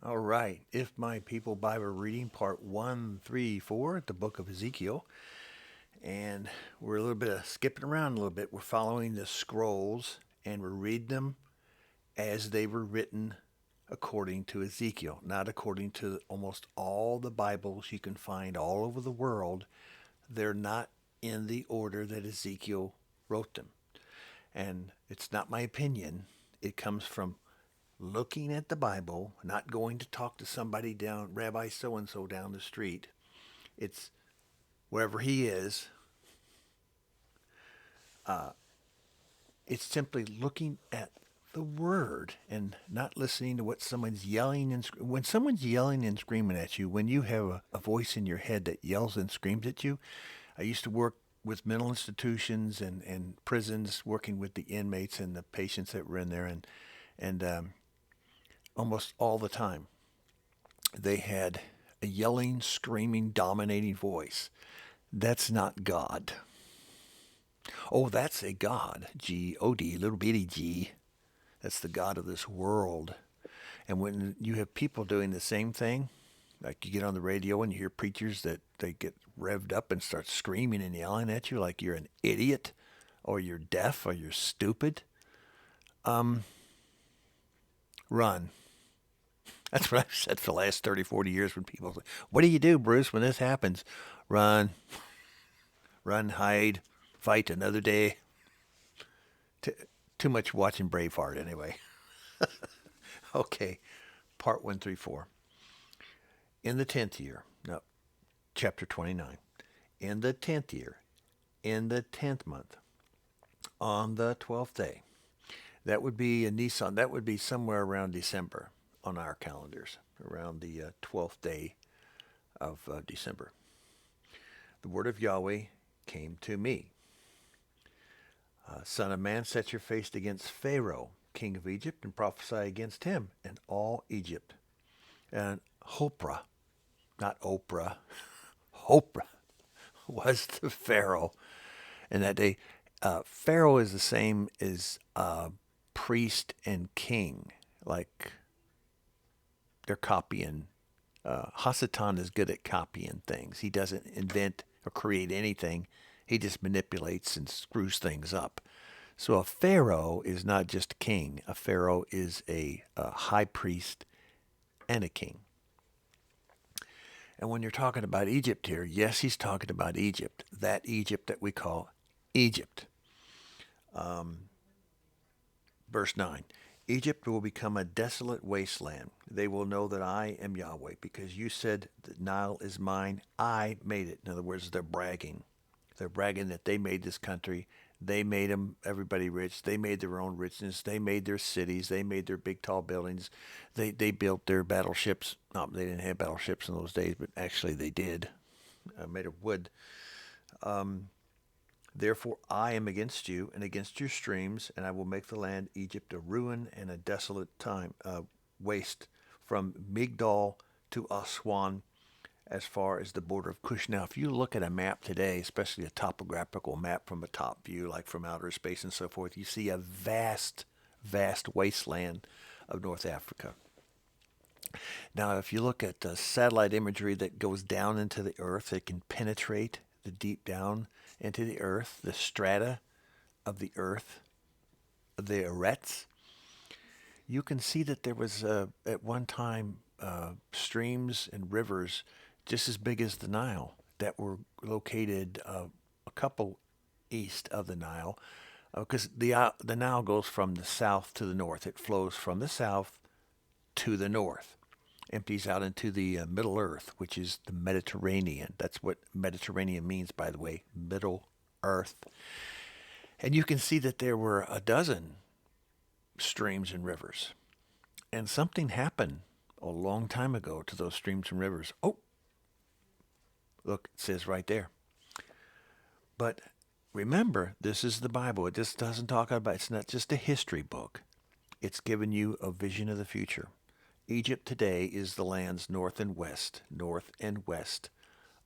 All right. If My People Bible reading, part 134, the book of Ezekiel. And we're a little bit of skipping around a little bit. We're following the scrolls and we're reading them as they were written according to Ezekiel, not according to almost all the Bibles you can find all over the world. They're not in the order that Ezekiel wrote them. And it's not my opinion. It comes from looking at the Bible, not going to talk to somebody down, Rabbi so and so down the street. It's wherever he is. It's simply looking at the word and not listening to what someone's yelling and when someone's yelling and screaming at you. When you have a voice in your head that yells and screams at you, I used to work with mental institutions and prisons, working with the inmates and the patients that were in there, and almost all the time they had a yelling, screaming, dominating voice. That's not God. Oh, that's a God, G-O-D, little bitty g. That's the God of this world. And when you have people doing the same thing, like you get on the radio and you hear preachers that they get revved up and start screaming and yelling at you like you're an idiot or you're deaf or you're stupid, run. That's what I've said for the last 30, 40 years when people say, what do you do, Bruce, when this happens? Run, run, hide, fight another day. T- Too much watching Braveheart anyway. Okay, part 134. In the 10th year, no, chapter 29. In the 10th year, in the 10th month, on the 12th day. That would be a Nissan. That would be somewhere around December on our calendars, around the 12th day of December. The word of Yahweh came to me. Son of man, set your face against Pharaoh, king of Egypt, and prophesy against him and all Egypt. And Hoprah, not Oprah, Hoprah was the Pharaoh. And that day, Pharaoh is the same as priest and king. Like they're copying. HaSatan is good at copying things. He doesn't invent or create anything. He just manipulates and screws things up. So a pharaoh is not just a king. A pharaoh is a high priest and a king. And when you're talking about Egypt here, yes, he's talking about Egypt. That Egypt that we call Egypt. Verse 9. Egypt will become a desolate wasteland. They will know that I am Yahweh because you said the Nile is mine. I made it. In other words, they're bragging. They're bragging that they made this country. They made them, everybody rich. They made their own richness. They made their cities. They made their big, tall buildings. They built their battleships. No, they didn't have battleships in those days, but actually they did, made of wood. Therefore I am against you and against your streams, and I will make the land Egypt a ruin and a desolate waste from Migdol to Aswan as far as the border of Cush. Now, if you look at a map today, especially a topographical map from a top view, like from outer space and so forth, you see a vast, vast wasteland of North Africa. Now, if you look at satellite imagery that goes down into the earth, it can penetrate the deep down into the earth, the strata of the earth, the arets. You can see that there was at one time streams and rivers just as big as the Nile that were located a couple east of the Nile, because the Nile goes from the south to the north. It flows from the south to the north, empties out into the Middle Earth, which is the Mediterranean. That's what Mediterranean means, by the way, Middle Earth. And you can see that there were a dozen streams and rivers. And something happened a long time ago to those streams and rivers. Oh, look, it says right there. But remember, this is the Bible. It just doesn't talk about, it's not just a history book. It's giving you a vision of the future. Egypt today is the lands north and west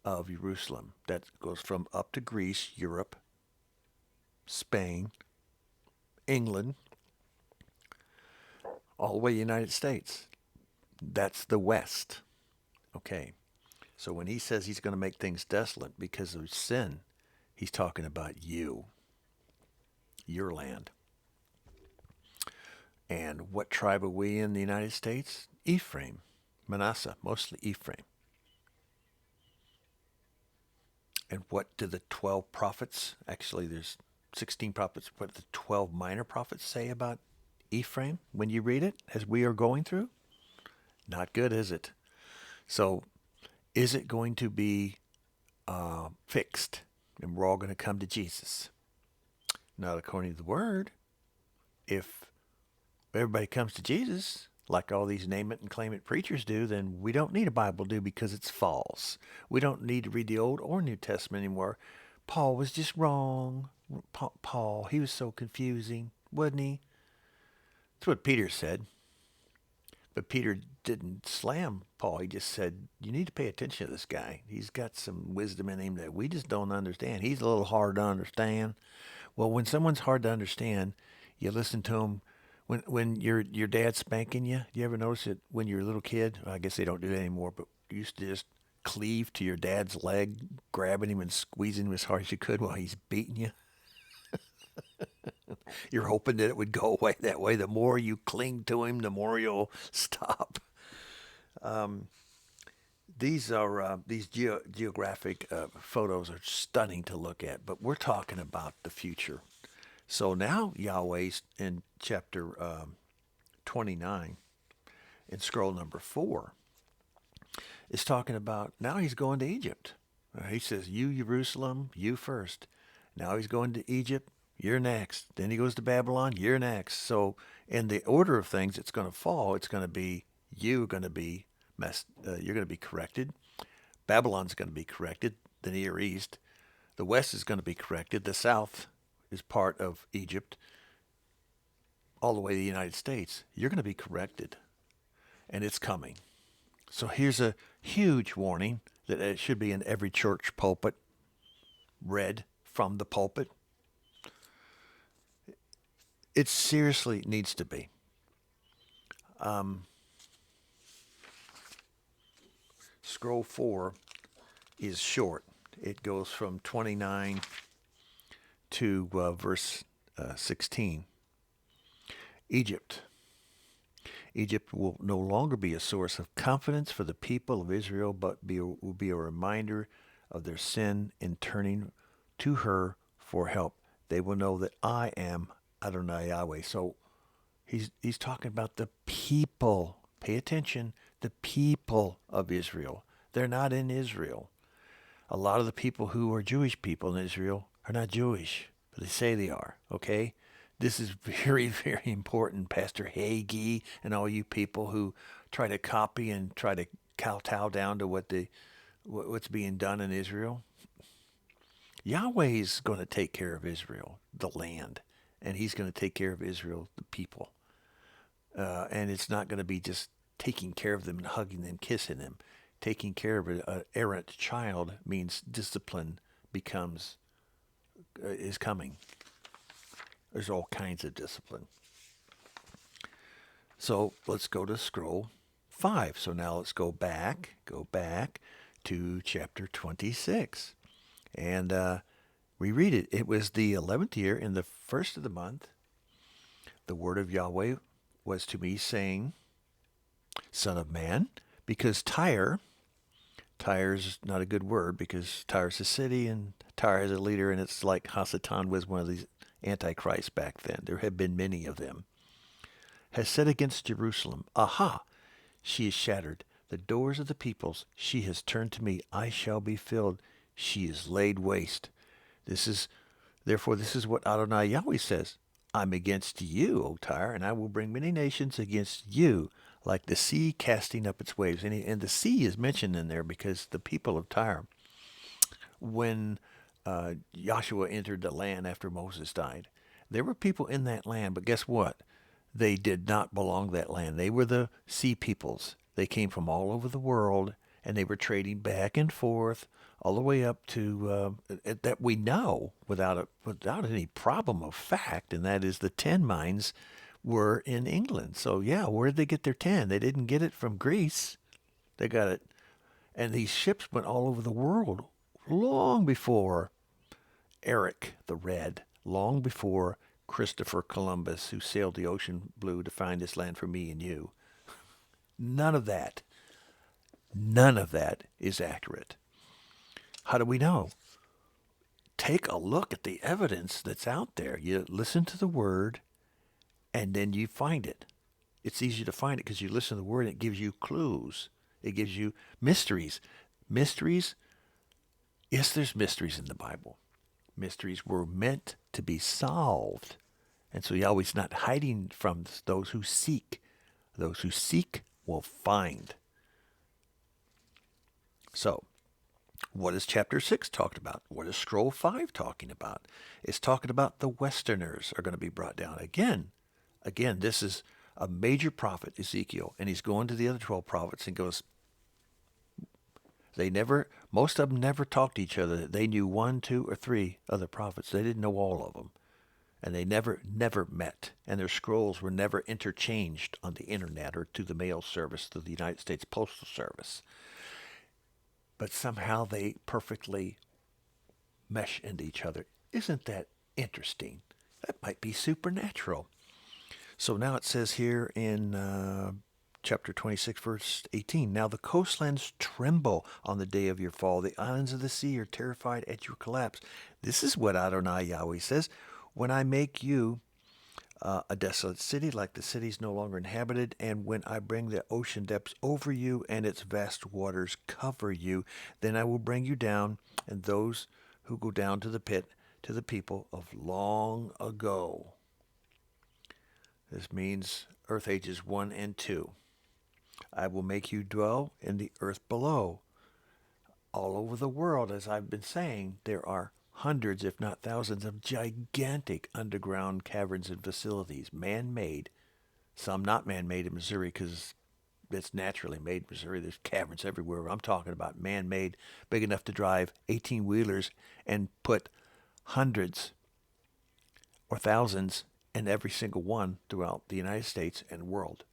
of Jerusalem. That goes from up to Greece, Europe, Spain, England, all the way to the United States. That's the west. Okay. So when he says he's going to make things desolate because of sin, he's talking about you, your land. And what tribe are we in the United States? Ephraim, Manasseh, mostly Ephraim. And what do the 12 prophets, actually there's 16 prophets, what do the 12 minor prophets say about Ephraim when you read it, as we are going through? Not good, is it? So is it going to be fixed and we're all going to come to Jesus? Not according to the word. If everybody comes to Jesus, like all these name it and claim it preachers do, then we don't need a Bible, do, because it's false. We don't need to read the Old or New Testament anymore. Paul was just wrong. Paul, he was so confusing, wasn't he? That's what Peter said. But Peter didn't slam Paul. He just said, you need to pay attention to this guy. He's got some wisdom in him that we just don't understand. He's a little hard to understand. Well, when someone's hard to understand, you listen to him. When your dad's spanking you, you ever notice it when you're a little kid? Well, I guess they don't do that anymore, but you used to just cleave to your dad's leg, grabbing him and squeezing him as hard as you could while he's beating you. You're hoping that it would go away that way. The more you cling to him, the more you'll stop. These geographic photos are stunning to look at, but we're talking about the future. So now Yahweh's in chapter 29, in scroll number 4, is talking about now he's going to Egypt. He says, you, Jerusalem, you first. Now he's going to Egypt. You're next. Then he goes to Babylon. You're next. So in the order of things, it's going to fall. It's going to be you going to be you're going to be corrected. Babylon's going to be corrected. The Near East. The West is going to be corrected. The South is part of Egypt. All the way to the United States. You're going to be corrected. And it's coming. So here's a huge warning that it should be in every church pulpit, read from the pulpit. It seriously needs to be. Scroll 4 is short. It goes from 29 to verse 16. Egypt. Egypt will no longer be a source of confidence for the people of Israel, but will be a reminder of their sin in turning to her for help. They will know that I am Adonai Yahweh. So he's talking about the people. Pay attention. The people of Israel. They're not in Israel. A lot of the people who are Jewish people in Israel are not Jewish, but they say they are. Okay? This is very, very important, Pastor Hagee and all you people who try to copy and try to kowtow down to what's being done in Israel. Yahweh's going to take care of Israel, the land, and he's going to take care of Israel, the people. And it's not going to be just taking care of them and hugging them, kissing them. Taking care of an errant child means discipline is coming. There's all kinds of discipline. So let's go to scroll 5. So now let's go back to chapter 26. And we read it. It was the 11th year in the first of the month. The word of Yahweh was to me, saying, Son of man, because Tyre's not a good word, because Tyre's a city and Tyre has a leader, and it's like HaSatan was one of these antichrists back then. There have been many of them. Has said against Jerusalem, Aha, she is shattered. The doors of the peoples, she has turned to me. I shall be filled. She is laid waste. Therefore, this is what Adonai Yahweh says. I'm against you, O Tyre, and I will bring many nations against you, like the sea casting up its waves. And the sea is mentioned in there because the people of Tyre, when Joshua entered the land after Moses died, there were people in that land, but guess what? They did not belong to that land. They were the sea peoples. They came from all over the world, and they were trading back and forth all the way up to that we know without any problem of fact, and that is the 10 mines were in England. So yeah, where did they get their tan? They didn't get it from Greece. They got it, and these ships went all over the world long before Eric the Red, long before Christopher Columbus, who sailed the ocean blue to find this land for me and you. None of that, none of that is accurate. How do we know? Take a look at the evidence that's out there. You listen to the word, and then you find it. It's easy to find it because you listen to the word and it gives you clues. It gives you mysteries. Mysteries, yes, there's mysteries in the Bible. Mysteries were meant to be solved. And so Yahweh's not hiding from those who seek. Those who seek will find. So, what is chapter 6 talking about? What is scroll 5 talking about? It's talking about the Westerners are going to be brought down. Again, this is a major prophet, Ezekiel, and he's going to the other 12 prophets and goes, most of them never talked to each other. They knew 1, 2, or 3 other prophets. They didn't know all of them. And they never met. And their scrolls were never interchanged on the internet or to the mail service, to the United States Postal Service. But somehow they perfectly mesh into each other. Isn't that interesting? That might be supernatural. So now it says here in chapter 26, verse 18, now the coastlands tremble on the day of your fall. The islands of the sea are terrified at your collapse. This is what Adonai Yahweh says. When I make you a desolate city, like the cities no longer inhabited, and when I bring the ocean depths over you and its vast waters cover you, then I will bring you down, and those who go down to the pit, to the people of long ago. This means earth ages 1 and 2. I will make you dwell in the earth below. All over the world, as I've been saying, there are hundreds, if not thousands, of gigantic underground caverns and facilities, man-made. Some not man-made in Missouri because it's naturally made in Missouri. There's caverns everywhere. I'm talking about man-made, big enough to drive 18-wheelers and put hundreds or thousands in every single one throughout the United States and world.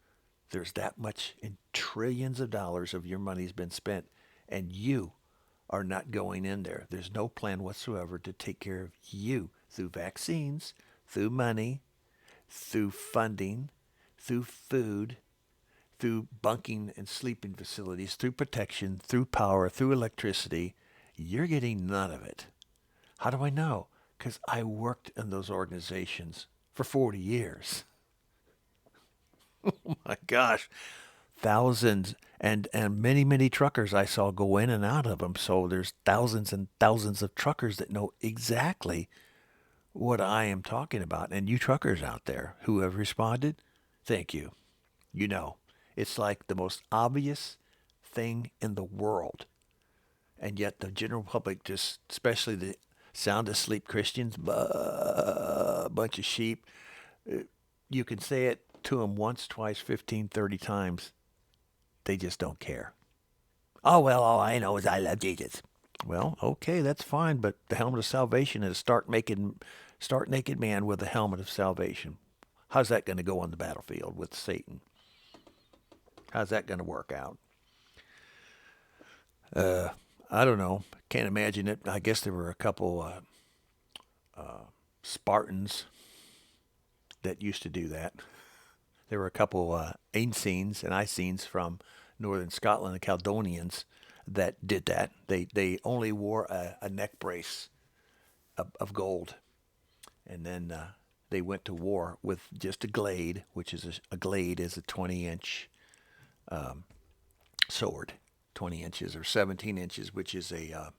There's that much in trillions of dollars of your money's been spent, and you are not going in there. There's no plan whatsoever to take care of you through vaccines, through money, through funding, through food, through bunking and sleeping facilities, through protection, through power, through electricity. You're getting none of it. How do I know? Because I worked in those organizations for 40 years. Oh my gosh. Thousands and many truckers I saw go in and out of them. So there's thousands and thousands of truckers that know exactly what I am talking about. And you truckers out there who have responded, thank you. You know, it's like the most obvious thing in the world. And yet the general public, just especially the sound asleep Christians, a bunch of sheep, you can say it to them once, twice, 15, 30 times. They just don't care. Oh, well, all I know is I love Jesus. Well, okay, that's fine, but the helmet of salvation is start naked man with the helmet of salvation. How's that going to go on the battlefield with Satan? How's that going to work out? I don't know. Can't imagine it. I guess there were a couple Spartans that used to do that. There were a couple Essenes and Essenes from northern Scotland, the Caledonians, that did that. They only wore a neck brace of gold, and then they went to war with just a glade, which is a glade is a 20-inch sword, 20 inches or 17 inches, which is a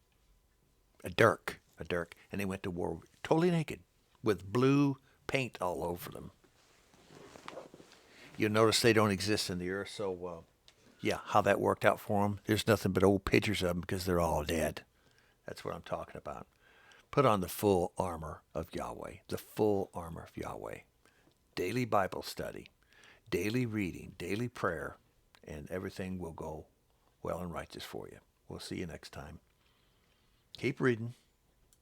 dirk, and they went to war totally naked with blue paint all over them. You'll notice they don't exist in the earth, so yeah, how that worked out for them, there's nothing but old pictures of them because they're all dead. That's what I'm talking about. Put on the full armor of Yahweh, the full armor of Yahweh. Daily Bible study, daily reading, daily prayer, and everything will go well and righteous for you. We'll see you next time. Keep reading.